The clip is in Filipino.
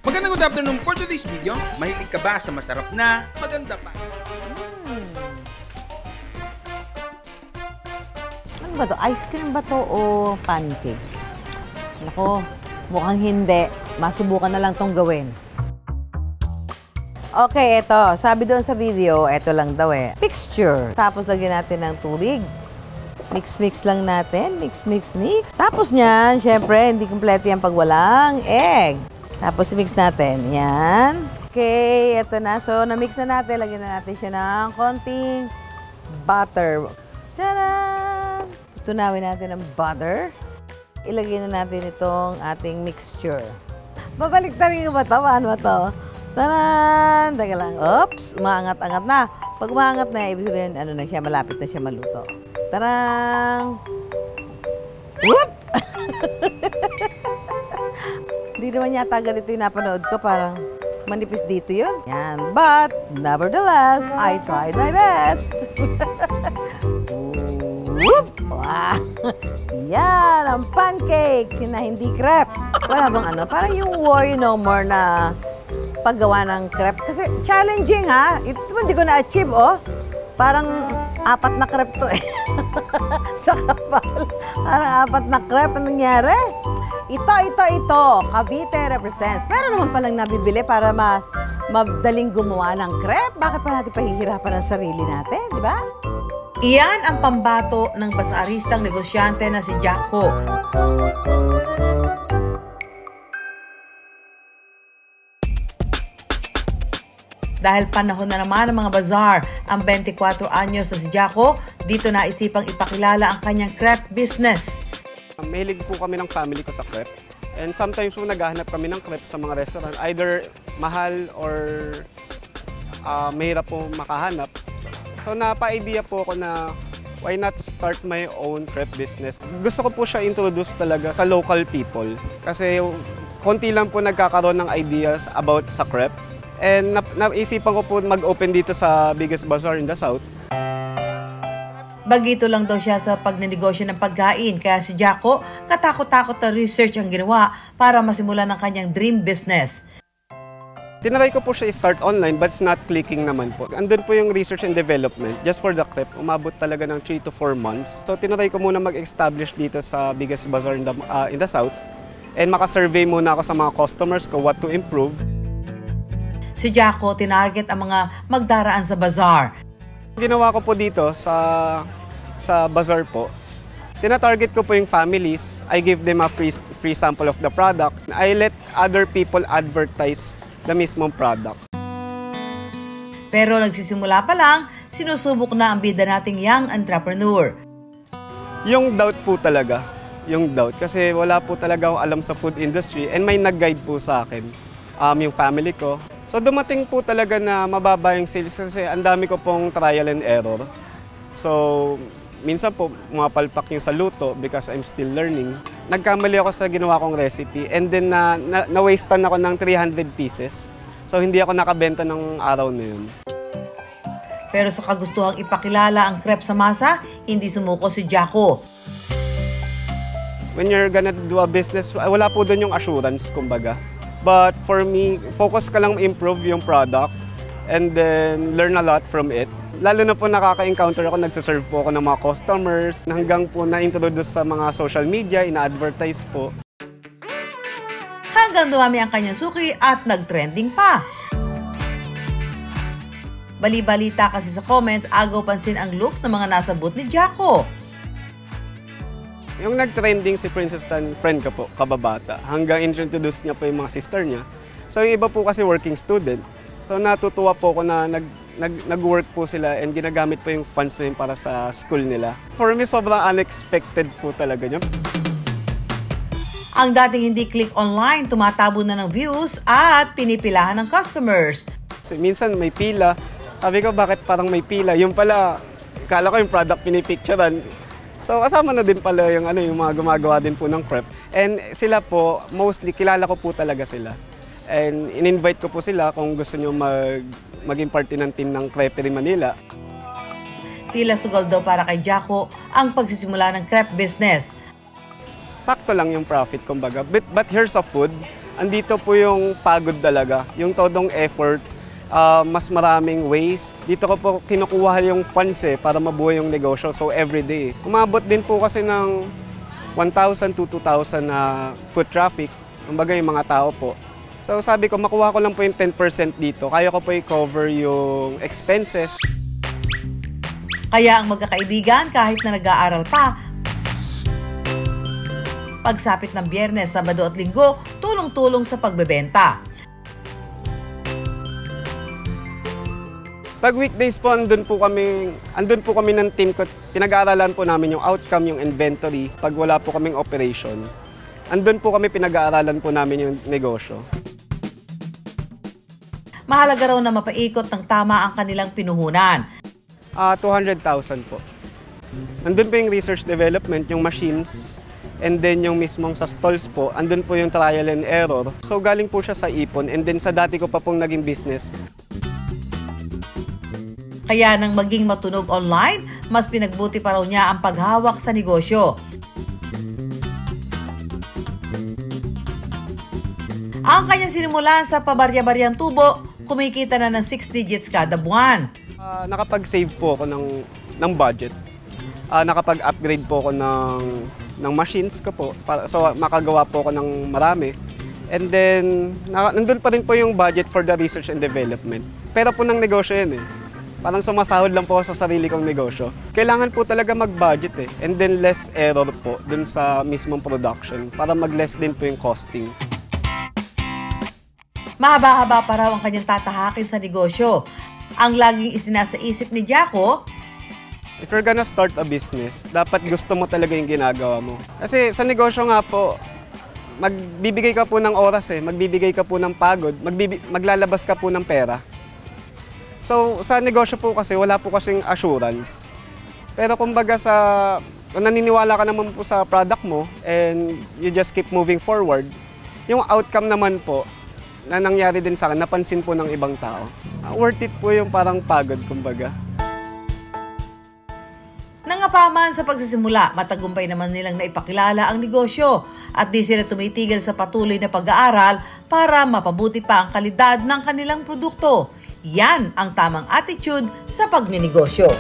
Magandang good afternoon for today's video. Mahilig ka ba sa masarap na maganda pa? Ano ba to? Ice cream ba to o pancake? Nako, mukhang hindi. Masubukan na lang tong gawin. Okay, ito. Sabi doon sa video, ito lang daw eh. Mixture. Tapos lagyan natin ng tubig. Mix lang natin. Mix. Tapos niyan, syempre, hindi kompleto yan pag walang egg. Tapos mix natin. Yan. Okay, ito na. So, na-mix na natin. Lagyan na natin siya ng konting butter. Tadaan! Tunawin natin ng butter. Ilagay na natin itong ating mixture. Babalik na rin ba ito? Paano ba ito? Tadaan! Teka lang. Oops! Umaangat-angat na. Pag umaangat na, ibig sabihin, ano na siya, malapit na siya maluto. Tadaan! Whoop! Hindi naman yata ganito yung napanood ko. Parang manipis dito yun. Yan. But, nevertheless, I tried my best. Whoop! Wow! Yan! Ang pancake na hindi crepe. Wala bang ano? Parang yung worry no more na paggawa ng crepe. Kasi challenging ha. Ito hindi ko na-achieve oh. Parang 4 na crepe to eh. Sa kapal. Parang 4 na crepe. Anong nangyari? Ito. Cavite represents. Pero naman palang nabibili para mas madaling gumawa ng crepe. Bakit pa natin pahihirapan ang sarili natin, di ba? Iyan ang pambato ng basa-aristang negosyante na si Jaco. Dahil panahon na naman ng mga bazaar, ang 24 anyos na si Jaco, dito naisipang ipakilala ang kanyang crepe business. Mahilig po kami ng family ko sa crepe. And sometimes po naghahanap kami ng crepe sa mga restaurant. Either mahal or mahirap po makahanap. So napa-idea po ako na why not start my own crepe business. Gusto ko po siya introduce talaga sa local people. Kasi konti lang po nagkakaroon ng ideas about sa crepe. And naisipan ko po mag-open dito sa biggest bazaar in the South. Bagito lang daw siya sa pagnenegosyo ng pagkain, kaya si Jaco katakot-takot na research ang ginawa para masimulan ang kanyang dream business. Tinry ko po siya i-start online but it's not clicking naman po. Andun po yung research and development just for the crepe. Umabot talaga ng 3 to 4 months. So tinry ko muna mag-establish dito sa biggest bazaar in the South and makasurvey muna ako sa mga customers ko what to improve. Si Jaco tinarget ang mga magdaraan sa bazaar. Ginawa ko po dito sa bazaar po, tina-target ko po yung families. I give them a free sample of the product. I let other people advertise the mismong product. Pero nagsisimula pa lang, sinusubok na ang bida nating young entrepreneur. Yung doubt po talaga, kasi wala po talaga akong alam sa food industry and may nag-guide po sa akin, yung family ko. So dumating po talaga na mababa yung sales kasi ang dami ko pong trial and error. So minsan po mapalpak yung sa luto because I'm still learning. Nagkamali ako sa ginawa kong recipe and then na-wastean ako ng 300 pieces. So hindi ako nakabenta ng araw na yun. Pero sa kagustuhang ipakilala ang crepe sa masa, hindi sumuko si Jaco. When you're gonna do a business, wala po doon yung assurance kumbaga. But for me, focus ka lang improve yung product and then learn a lot from it. Lalo na po nakaka-encounter ako, nagsaserve po ako ng mga customers hanggang po na-introduce sa mga social media, ina-advertise po. Hanggang dumami ang kanyang suki at nag-trending pa. Bali-balita kasi sa comments, agaw pansin ang looks ng mga nasa booth ni Jaco. Yung nag-trending si Princess Tan, friend ko po, kababata, hanggang introduce niya po yung mga sister niya. So yung iba po kasi working student. So natutuwa po ako na nag-work po sila and ginagamit po yung funds na yun para sa school nila. For me, sobrang unexpected po talaga niya. Ang dating hindi click online, tumatabo na ng views at pinipilahan ng customers. So, minsan may pila. Sabi ko, bakit parang may pila? Yung pala, kala ko yung product pinipicturean. So kasama na din pala yung mga gumagawa din po ng crepe. And sila po, mostly kilala ko po talaga sila. And in-invite ko po sila kung gusto nyo maging party ng team ng Creperie Manila. Tila sugal daw para kay Jaco ang pagsisimula ng crepe business. Sakto lang yung profit kumbaga. But here's a food andito po yung pagod talaga, yung todong effort, mas maraming ways. Dito ko po kinukuha yung funds para mabuhay yung negosyo, so everyday. Umabot din po kasi ng 1,000 to 2,000 na foot traffic, kumbaga yung mga tao po. So sabi ko, makuha ko lang po yung 10% dito, kaya ko po i-cover yung expenses. Kaya ang magkakaibigan, kahit na nag-aaral pa, pagsapit ng Biyernes, Sabado at Linggo, tulong-tulong sa pagbebenta. Pag weekdays po, andun po kami ng team ko. Pinag-aaralan po namin yung outcome, yung inventory. Pag wala po kaming operation, andun po kami pinag-aaralan po namin yung negosyo. Mahalaga raw na mapaikot ng tama ang kanilang pinuhunan. 200,000 po. Andun po yung research development, yung machines, and then yung mismong sa stalls po, andun po yung trial and error. So galing po siya sa ipon, and then sa dati ko pa pong naging business. Kaya nang maging matunog online, mas pinagbuti pa raw niya ang paghawak sa negosyo. Ang kanyang sinimulan sa pabarya-baryang tubo, kumikita na ng 6 digits kada buwan. Nakapag-save po ako ng budget. Nakapag-upgrade po ako ng machines ko po, so makagawa po ako ng marami. And then, nandun pa rin po yung budget for the research and development. Pero po ng negosyo yun Parang sumasahod lang po ako sa sarili kong negosyo. Kailangan po talaga mag-budget and then less error po dun sa mismong production para mag-less din po yung costing. Mahaba-haba pa raw ang kanyang tatahakin sa negosyo. Ang laging isinasaisip ni Jaco, if you're gonna start a business, dapat gusto mo talaga yung ginagawa mo. Kasi sa negosyo nga po, magbibigay ka po ng oras magbibigay ka po ng pagod, maglalabas ka po ng pera. So sa negosyo po kasi, wala po kasing assurance. Pero kumbaga kung naniniwala ka naman po sa product mo and you just keep moving forward, yung outcome naman po na nangyari din sa akin, napansin po ng ibang tao. Worth it po yung parang pagod, kumbaga. nangapaman sa pagsisimula, matagumpay naman nilang naipakilala ang negosyo at di sila tumitigil sa patuloy na pag-aaral para mapabuti pa ang kalidad ng kanilang produkto. Yan ang tamang attitude sa pagninegosyo.